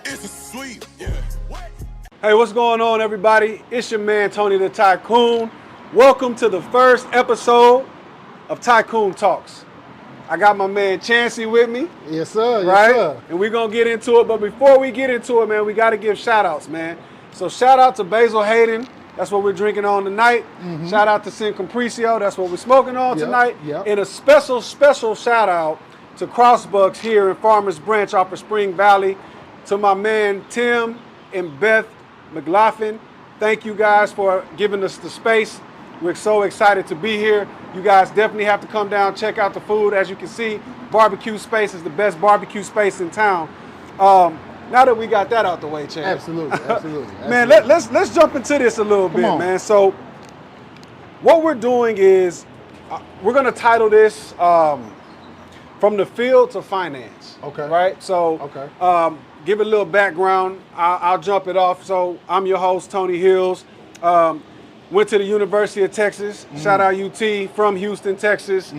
It's a sweep. Yeah. What? Hey, what's going on, everybody? It's your man, Tony the Tycoon. Welcome to the first episode of Tycoon Talks. I got my man Chancey with me. Yes, sir. Right? Yes, sir. And we're going to get into it. But before we get into it, man, we got to give shout-outs, man. So shout out to Basil Hayden. That's what we're drinking on tonight. Mm-hmm. Shout out to Sin Comprecio. That's what we're smoking on tonight. Yep. And a special shout out to Crossbucks here in Farmers Branch off of Spring Valley. To my man Tim and Beth McLaughlin. Thank you guys for giving us the space. We're so excited to be here. You guys definitely have to come down, check out the food. As you can see, barbecue space is the best barbecue space in town. Now that we got that out the way, Chad. Absolutely. Man, let's jump into this a little bit, man. So what we're doing is we're going to title this From the Field to Finance. Okay. Right? So give it a little background. I'll jump it off. So I'm your host, Tony Hills. Went to the University of Texas. Shout out UT from Houston, Texas.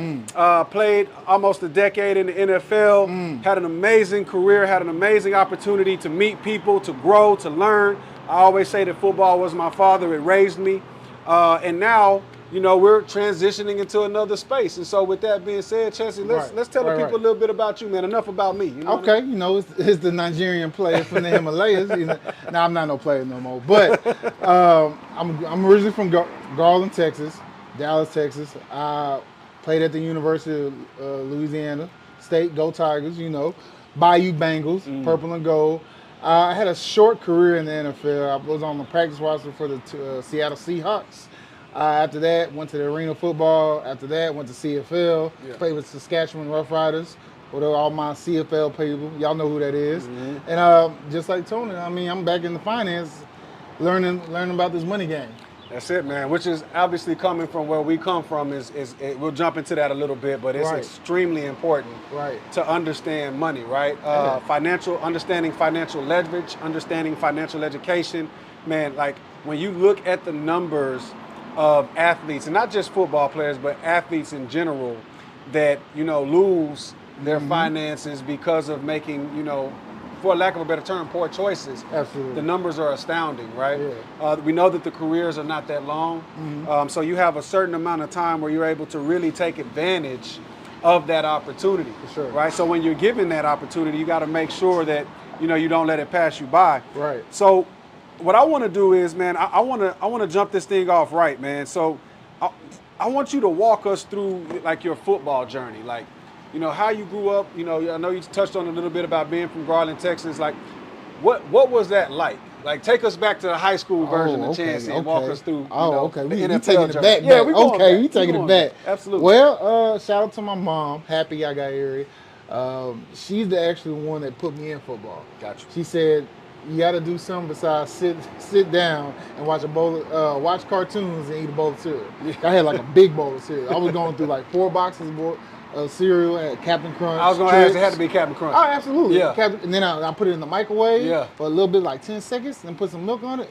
Played almost a decade in the NFL. Had an amazing career, had an amazing opportunity to meet people, to grow, to learn. I always say that football was my father. It raised me. And now, you know, we're transitioning into another space. And so with that being said, Chancey, let's tell the people a little bit about you, man. Enough about me. You know okay, you know, it's the Nigerian player from the Himalayas. You know, now I'm not no player no more. But I'm originally from Garland, Texas, Dallas, Texas. I played at the University of Louisiana State, Go Tigers, you know, Bayou Bengals, purple and gold. I had a short career in the NFL. I was on the practice roster for the Seattle Seahawks. After that, went to the Arena Football. After that, went to CFL. Played with Saskatchewan Roughriders. With all my CFL people. Y'all know who that is. And just like Tony, I mean, I'm back in the finance, learning about this money game. That's it, man. Which is obviously coming from where we come from. We'll jump into that a little bit, but it's extremely important to understand money, right? Understanding financial leverage, understanding financial education. Man, like when you look at the numbers of athletes, and not just football players, but athletes in general, that, you know, lose their finances because of making, you know, for lack of a better term, poor choices. Absolutely. The numbers are astounding, right? We know that the careers are not that long, so you have a certain amount of time where you're able to really take advantage of that opportunity, right? So when you're given that opportunity, you got to make sure that, you know, you don't let it pass you by. Right. So what I want to do is, man, I want to jump this thing off right, man. So I want you to walk us through like your football journey, like, you know, how you grew up. You know, I know you touched on a little bit about being from Garland, Texas. Like, what was that like? Like, take us back to the high school version of Chancey and walk us through. We taking it back. Yeah, we taking it back. Absolutely. Well, shout out to my mom, Chancey Aghayere. She's the actual one that put me in football. Gotcha. She said, you got to do something besides sit down and watch watch cartoons and eat a bowl of cereal. I had like a big bowl of cereal. I was going through like 4 boxes of cereal at Captain Crunch. I was going to ask, it had to be Captain Crunch. Oh, absolutely. Yeah. And then I put it in the microwave for a little bit, like 10 seconds, and put some milk on it.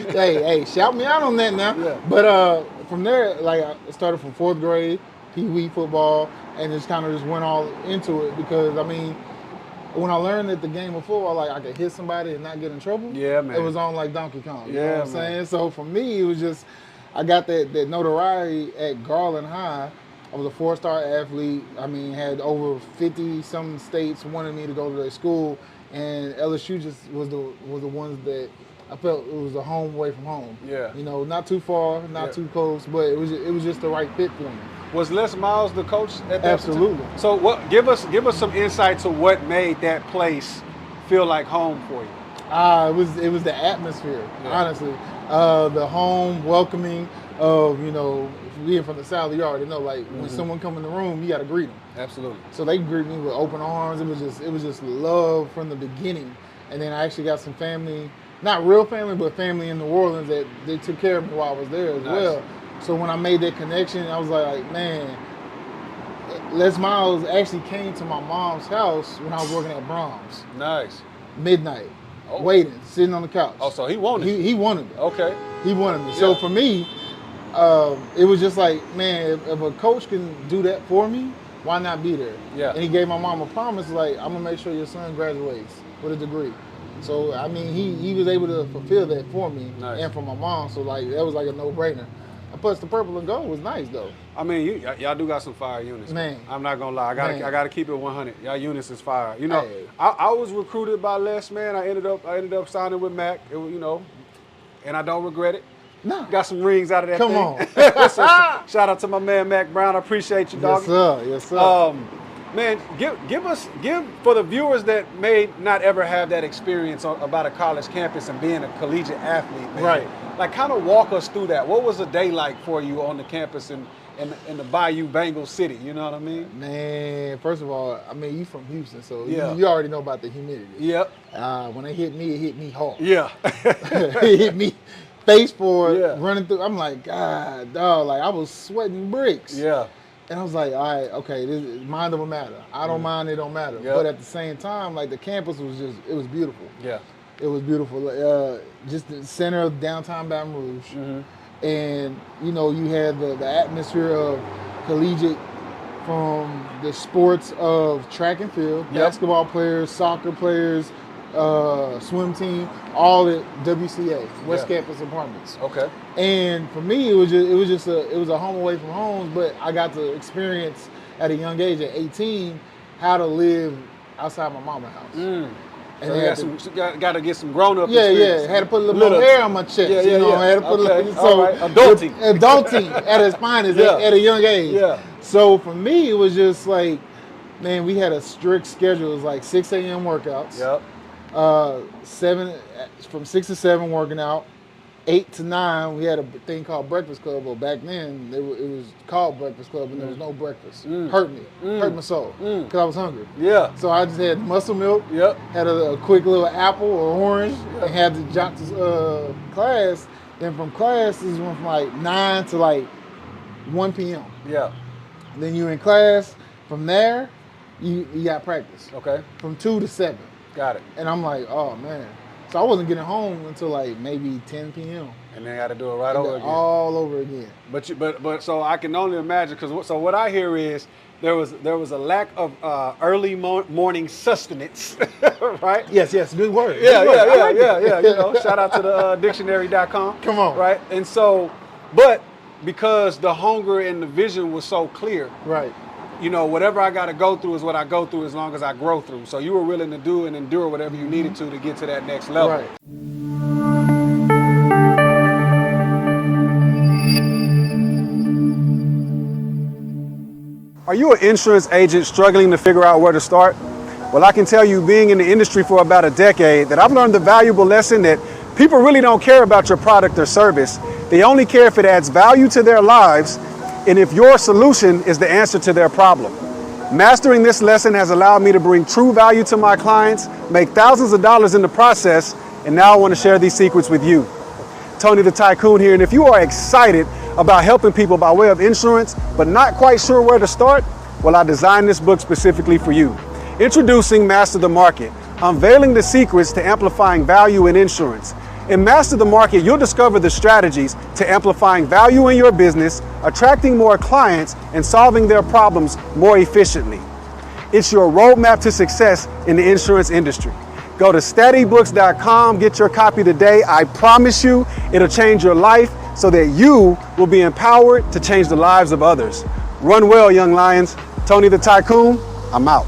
hey, shout me out on that now. Yeah. But from there, like, I started from 4th grade, Pee Wee football, and just kind of just went all into it because, I mean, when I learned that the game of football, like, I could hit somebody and not get in trouble, man, it was on like Donkey Kong. You know what I'm man. saying? So for me, it was just, I got that notoriety at Garland High. I was a 4-star athlete. I mean, had over 50-some states wanted me to go to their school, and LSU just was the ones that I felt it was a home away from home. Yeah. You know, not too far, not too close, but it was just the right fit for me. Was Les Miles the coach at that Absolutely. time? So give us some insight to what made that place feel like home for you. It was the atmosphere, honestly. The home welcoming of, you know, being from the South, you already know, like, when someone come in the room, you got to greet them. Absolutely. So they greet me with open arms. It was just love from the beginning. And then I actually got some family, not real family, but family in New Orleans that they took care of me while I was there as well. So when I made that connection, I was like, man, Les Miles actually came to my mom's house when I was working at Brahms. Nice. Midnight, waiting, sitting on the couch. Oh, so he wanted you. He wanted me. Okay. He wanted me. So for me, it was just like, man, if a coach can do that for me, Why not be there? Yeah. And he gave my mom a promise, like, I'm gonna make sure your son graduates with a degree. So I mean, he was able to fulfill that for me and for my mom. So like that was like a no-brainer. And plus the purple and gold was nice though. I mean, y'all do got some fire units. Man. I'm not gonna lie. I gotta keep it 100. Y'all units is fire. You know, Hey. I was recruited by Les, man. I ended up signing with Mac. It was, you know, and I don't regret it. No. Got some rings out of that Come thing. on. So, shout out to my man Mac Brown. I appreciate you, dog. Yes, sir. Yes, sir. Man, give for the viewers that may not ever have that experience about a college campus and being a collegiate athlete, man. Right. Like, kind of walk us through that. What was a day like for you on the campus in the Bayou Bengal City? You know what I mean? Man, first of all, I mean, you from Houston, so Yeah. you already know about the humidity. Yep. When it hit me hard. Yeah. It hit me face forward, Yeah. running through. I'm like, God, dog, like I was sweating bricks. Yeah. And I was like, all right, okay, this mind over matter. I don't mind, it don't matter. Yep. But at the same time, like the campus was it was beautiful. Yeah. It was beautiful. Just the center of downtown Baton Rouge. Mm-hmm. And, you know, you had the atmosphere of collegiate from the sports of track and field, basketball players, soccer players, swim team, all at WCA, West Campus Apartments. Okay. And for me, it was a home away from home, but I got to experience at a young age, at 18, how to live outside my mama's house. Mm. And So got to get some grown-up yeah, experience. had to put a little more hair on my chest. You know, I had to put Okay. a little, All right. adulting at its finest at a young age. Yeah. So for me, it was just like, man, we had a strict schedule. It was like 6 a.m. workouts. Yep. From 6 to 7 working out. 8 to 9, we had a thing called Breakfast Club. Well, back then, it was called Breakfast Club, and there was no breakfast. Hurt my soul, because I was hungry. Yeah. So I just had muscle milk, Yep. had a quick little apple or orange, and had to jot to class. Then from class, this went from like 9 to like 1 p.m. Yeah. Then you in class. From there, you got practice. Okay. From 2 to 7. Got it. And I'm like, oh, man. So I wasn't getting home until like maybe 10 p.m. And then got to do it right over again. All over again. But so I can only imagine, because so what I hear is there was a lack of early morning sustenance, right? Yes, good word. Yeah. Good word. You know, shout out to the dictionary.com. Come on. Right? And so, but because the hunger and the vision was so clear, Right. you know, whatever I got to go through is what I go through as long as I grow through. So you were willing to do and endure whatever you needed to get to that next level. Right. Are you an insurance agent struggling to figure out where to start? Well, I can tell you, being in the industry for about a decade, that I've learned the valuable lesson that people really don't care about your product or service. They only care if it adds value to their lives and if your solution is the answer to their problem. Mastering this lesson has allowed me to bring true value to my clients, make thousands of dollars in the process, and now I want to share these secrets with you. Tony the Tycoon here, and if you are excited about helping people by way of insurance, but not quite sure where to start, well, I designed this book specifically for you. Introducing Master the Market, unveiling the secrets to amplifying value in insurance. In Master the Market, you'll discover the strategies to amplifying value in your business, attracting more clients, and solving their problems more efficiently. It's your roadmap to success in the insurance industry. Go to steadybooks.com, get your copy today. I promise you, it'll change your life so that you will be empowered to change the lives of others. Run well, young lions. Tony the Tycoon, I'm out.